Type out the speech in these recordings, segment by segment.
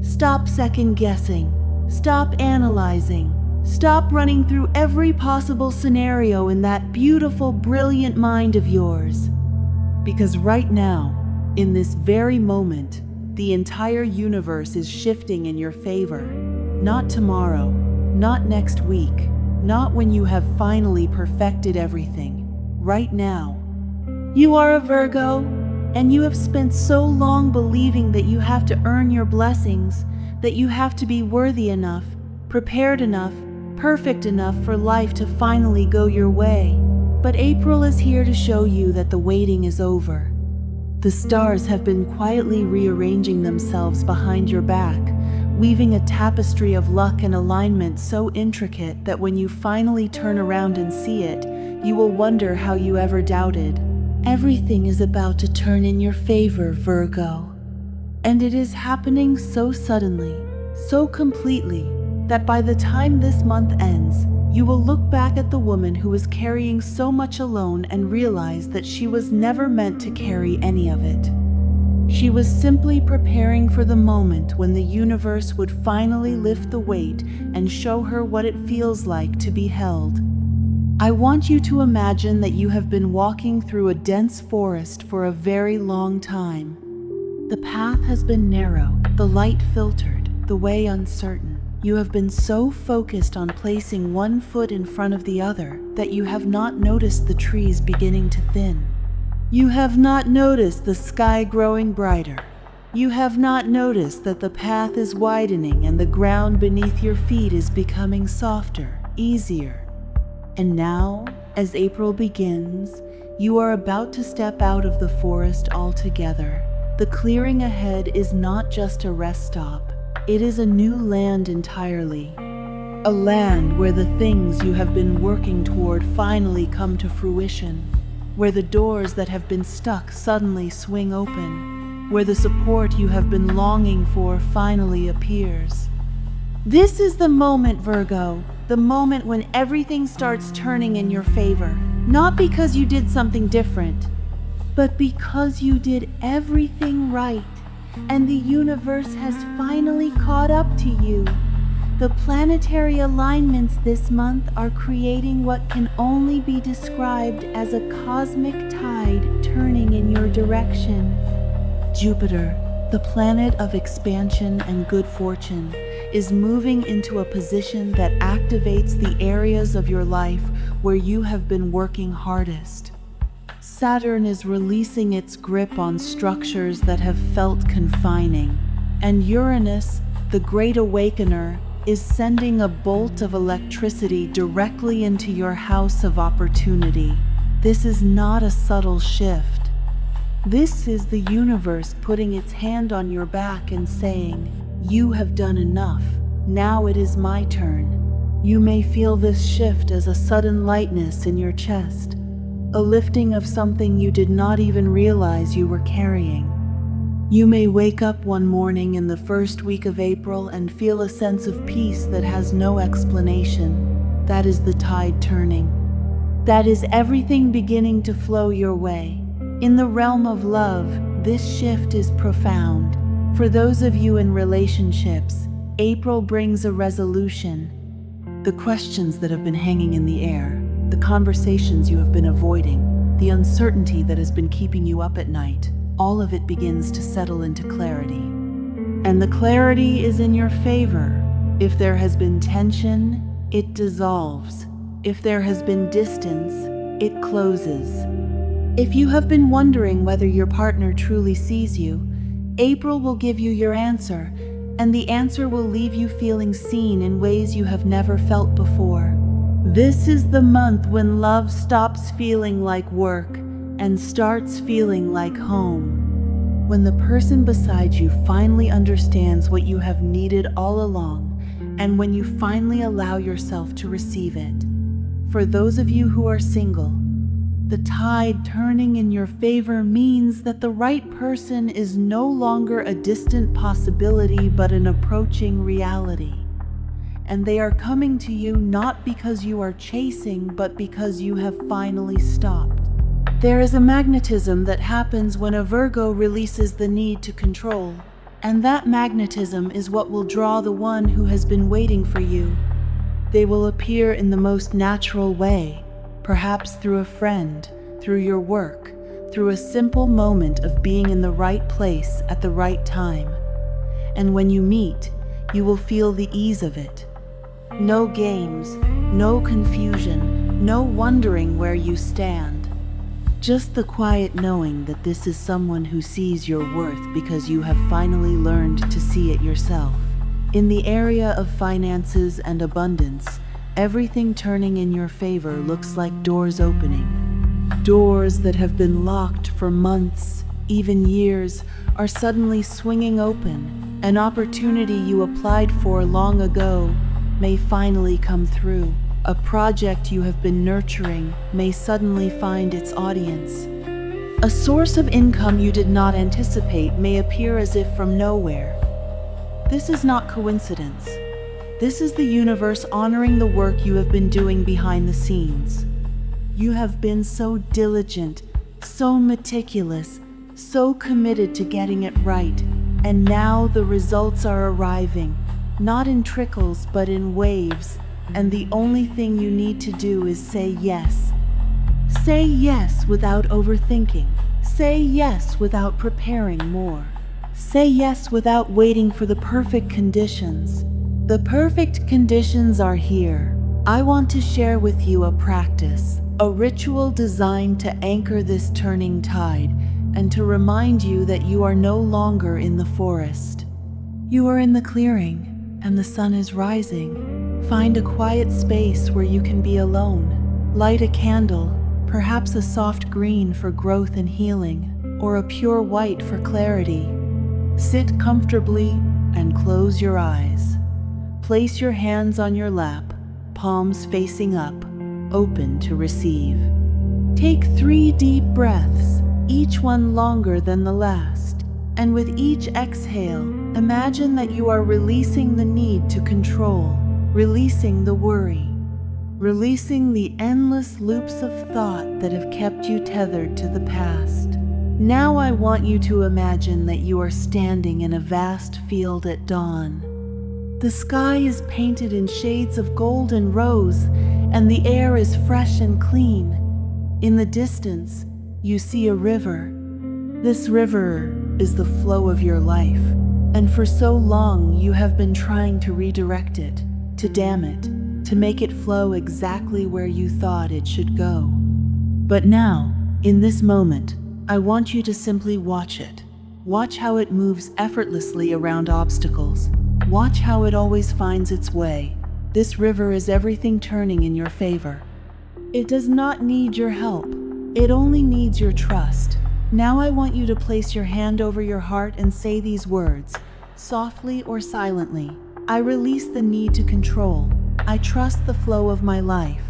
Stop second-guessing. Stop analyzing. Stop running through every possible scenario in that beautiful, brilliant mind of yours. Because right now, in this very moment, the entire universe is shifting in your favor. Not tomorrow, not next week, not when you have finally perfected everything. Right now. You are a Virgo, and you have spent so long believing that you have to earn your blessings, that you have to be worthy enough, prepared enough, perfect enough for life to finally go your way. But April is here to show you that the waiting is over. The stars have been quietly rearranging themselves behind your back, weaving a tapestry of luck and alignment so intricate that when you finally turn around and see it, you will wonder how you ever doubted. Everything is about to turn in your favor, Virgo. And it is happening so suddenly, so completely, that by the time this month ends, you will look back at the woman who was carrying so much alone and realize that she was never meant to carry any of it. She was simply preparing for the moment when the universe would finally lift the weight and show her what it feels like to be held. I want you to imagine that you have been walking through a dense forest for a very long time. The path has been narrow, the light filtered, the way uncertain. You have been so focused on placing one foot in front of the other that you have not noticed the trees beginning to thin. You have not noticed the sky growing brighter. You have not noticed that the path is widening and the ground beneath your feet is becoming softer, easier. And now, as April begins, you are about to step out of the forest altogether. The clearing ahead is not just a rest stop. It is a new land entirely. A land where the things you have been working toward finally come to fruition. Where the doors that have been stuck suddenly swing open. Where the support you have been longing for finally appears. This is the moment, Virgo. The moment when everything starts turning in your favor. Not because you did something different, but because you did everything right. And the universe has finally caught up to you. The planetary alignments this month are creating what can only be described as a cosmic tide turning in your direction. Jupiter, the planet of expansion and good fortune, is moving into a position that activates the areas of your life where you have been working hardest. Saturn is releasing its grip on structures that have felt confining, and Uranus, the Great Awakener, is sending a bolt of electricity directly into your house of opportunity. This is not a subtle shift. This is the universe putting its hand on your back and saying, "You have done enough. Now it is my turn." You may feel this shift as a sudden lightness in your chest, a lifting of something you did not even realize you were carrying. You may wake up one morning in the first week of April and feel a sense of peace that has no explanation. That is the tide turning. That is everything beginning to flow your way. In the realm of love, this shift is profound. For those of you in relationships, April brings a resolution. The questions that have been hanging in the air, the conversations you have been avoiding, the uncertainty that has been keeping you up at night, all of it begins to settle into clarity. And the clarity is in your favor. If there has been tension, it dissolves. If there has been distance, it closes. If you have been wondering whether your partner truly sees you, April will give you your answer, and the answer will leave you feeling seen in ways you have never felt before. This is the month when love stops feeling like work and starts feeling like home. When the person beside you finally understands what you have needed all along, and when you finally allow yourself to receive it. For those of you who are single, the tide turning in your favor means that the right person is no longer a distant possibility but an approaching reality. And they are coming to you not because you are chasing, but because you have finally stopped. There is a magnetism that happens when a Virgo releases the need to control. And that magnetism is what will draw the one who has been waiting for you. They will appear in the most natural way, perhaps through a friend, through your work, through a simple moment of being in the right place at the right time. And when you meet, you will feel the ease of it. No games, no confusion, no wondering where you stand. Just the quiet knowing that this is someone who sees your worth because you have finally learned to see it yourself. In the area of finances and abundance, everything turning in your favor looks like doors opening. Doors that have been locked for months, even years, are suddenly swinging open. An opportunity you applied for long ago may finally come through. A project you have been nurturing may suddenly find its audience. A source of income you did not anticipate may appear as if from nowhere. This is not coincidence. This is the universe honoring the work you have been doing behind the scenes. You have been so diligent, so meticulous, so committed to getting it right, and now the results are arriving, not in trickles but in waves, and the only thing you need to do is say yes. Say yes without overthinking. Say yes without preparing more. Say yes without waiting for the perfect conditions. The perfect conditions are here. I want to share with you a practice, a ritual designed to anchor this turning tide and to remind you that you are no longer in the forest. You are in the clearing, and the sun is rising. Find a quiet space where you can be alone. Light a candle, perhaps a soft green for growth and healing, or a pure white for clarity. Sit comfortably and close your eyes. Place your hands on your lap, palms facing up, open to receive. Take 3 deep breaths, each one longer than the last. And with each exhale, imagine that you are releasing the need to control, releasing the worry, releasing the endless loops of thought that have kept you tethered to the past. Now I want you to imagine that you are standing in a vast field at dawn. The sky is painted in shades of gold and rose, and the air is fresh and clean. In the distance, you see a river. This river is the flow of your life, and for so long you have been trying to redirect it, to dam it, to make it flow exactly where you thought it should go. But now, in this moment, I want you to simply watch it. Watch how it moves effortlessly around obstacles. Watch how it always finds its way. This river is everything turning in your favor. It does not need your help. It only needs your trust. Now I want you to place your hand over your heart and say these words, softly or silently. I release the need to control. I trust the flow of my life.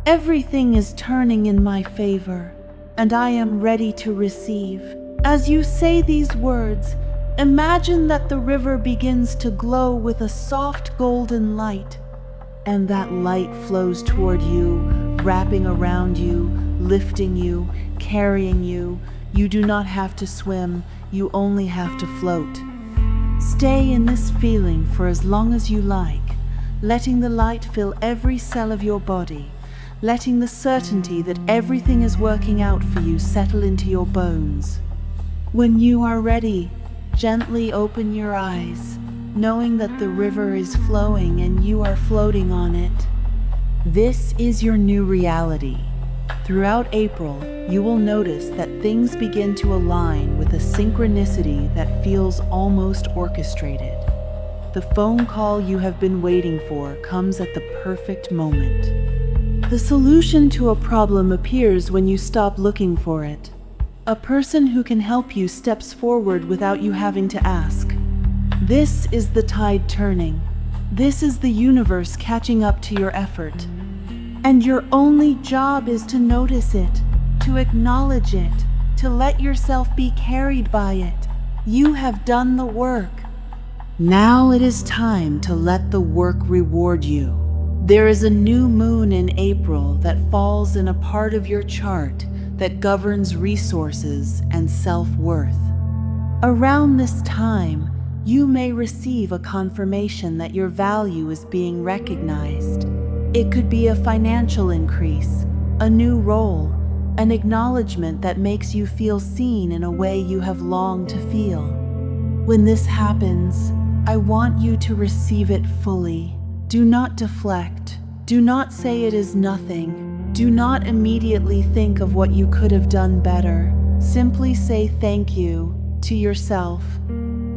Everything is turning in my favor, and I am ready to receive. As you say these words, imagine that the river begins to glow with a soft golden light, and that light flows toward you, wrapping around you, lifting you, carrying you. You do not have to swim, you only have to float. Stay in this feeling for as long as you like, letting the light fill every cell of your body, letting the certainty that everything is working out for you settle into your bones. When you are ready, gently open your eyes, knowing that the river is flowing and you are floating on it. This is your new reality. Throughout April, you will notice that things begin to align with a synchronicity that feels almost orchestrated. The phone call you have been waiting for comes at the perfect moment. The solution to a problem appears when you stop looking for it. A person who can help you steps forward without you having to ask. This is the tide turning. This is the universe catching up to your effort. And your only job is to notice it, to acknowledge it, to let yourself be carried by it. You have done the work. Now it is time to let the work reward you. There is a new moon in April that falls in a part of your chart that governs resources and self-worth. Around this time, you may receive a confirmation that your value is being recognized. It could be a financial increase, a new role, an acknowledgement that makes you feel seen in a way you have longed to feel. When this happens, I want you to receive it fully. Do not deflect. Do not say it is nothing. Do not immediately think of what you could have done better. Simply say thank you to yourself,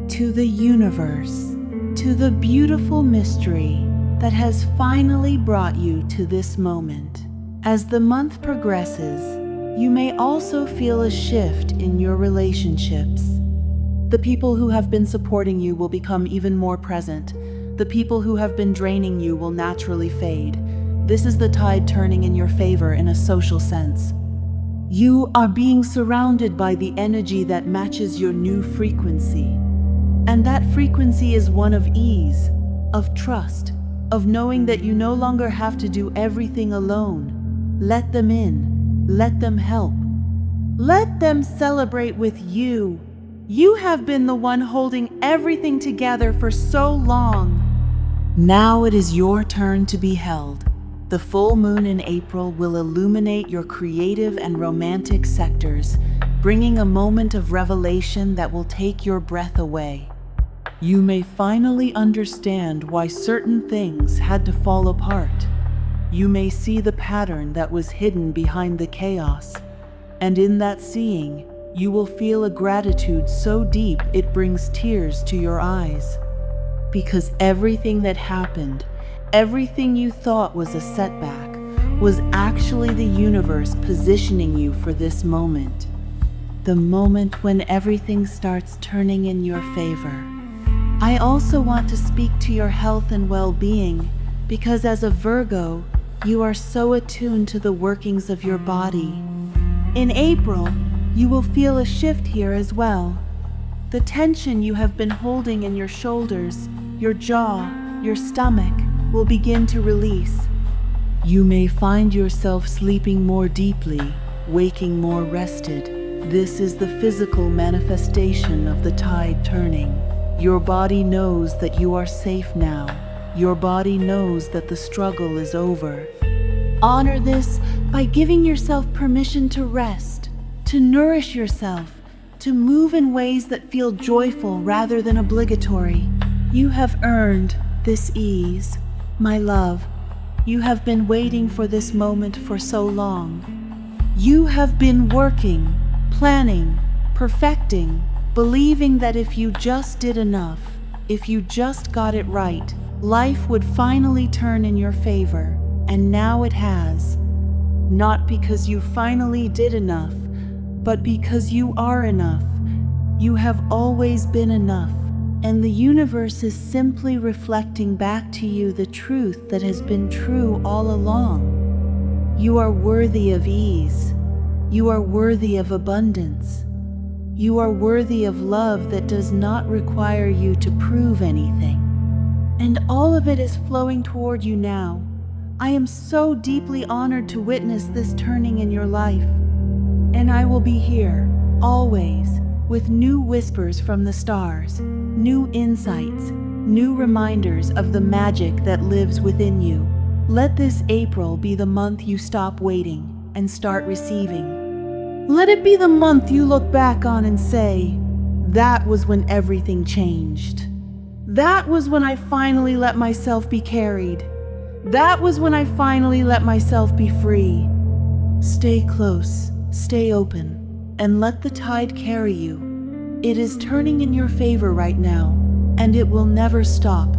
to the universe, to the beautiful mystery that has finally brought you to this moment. As the month progresses, you may also feel a shift in your relationships. The people who have been supporting you will become even more present. The people who have been draining you will naturally fade. This is the tide turning in your favor in a social sense. You are being surrounded by the energy that matches your new frequency. And that frequency is one of ease, of trust, of knowing that you no longer have to do everything alone. Let them in. Let them help. Let them celebrate with you. You have been the one holding everything together for so long. Now it is your turn to be held. The full moon in April will illuminate your creative and romantic sectors, bringing a moment of revelation that will take your breath away. You may finally understand why certain things had to fall apart. You may see the pattern that was hidden behind the chaos, and in that seeing, you will feel a gratitude so deep it brings tears to your eyes. Because everything that happened, everything you thought was a setback, was actually the universe positioning you for this moment. The moment when everything starts turning in your favor. I also want to speak to your health and well-being, because as a Virgo, you are so attuned to the workings of your body. In April, you will feel a shift here as well. The tension you have been holding in your shoulders, your jaw, your stomach will begin to release. You may find yourself sleeping more deeply, waking more rested. This is the physical manifestation of the tide turning. Your body knows that you are safe now. Your body knows that the struggle is over. Honor this by giving yourself permission to rest, to nourish yourself, to move in ways that feel joyful rather than obligatory. You have earned this ease, my love. You have been waiting for this moment for so long. You have been working, planning, perfecting, believing that if you just did enough, if you just got it right, life would finally turn in your favor. And now it has. Not because you finally did enough, but because you are enough. You have always been enough, and the universe is simply reflecting back to you the truth that has been true all along. You are worthy of ease. You are worthy of abundance. You are worthy of love that does not require you to prove anything. And all of it is flowing toward you now. I am so deeply honored to witness this turning in your life. And I will be here, always, with new whispers from the stars, new insights, new reminders of the magic that lives within you. Let this April be the month you stop waiting and start receiving. Let it be the month you look back on and say, that was when everything changed. That was when I finally let myself be carried. That was when I finally let myself be free. Stay close. Stay open, and let the tide carry you. It is turning in your favor right now, and it will never stop.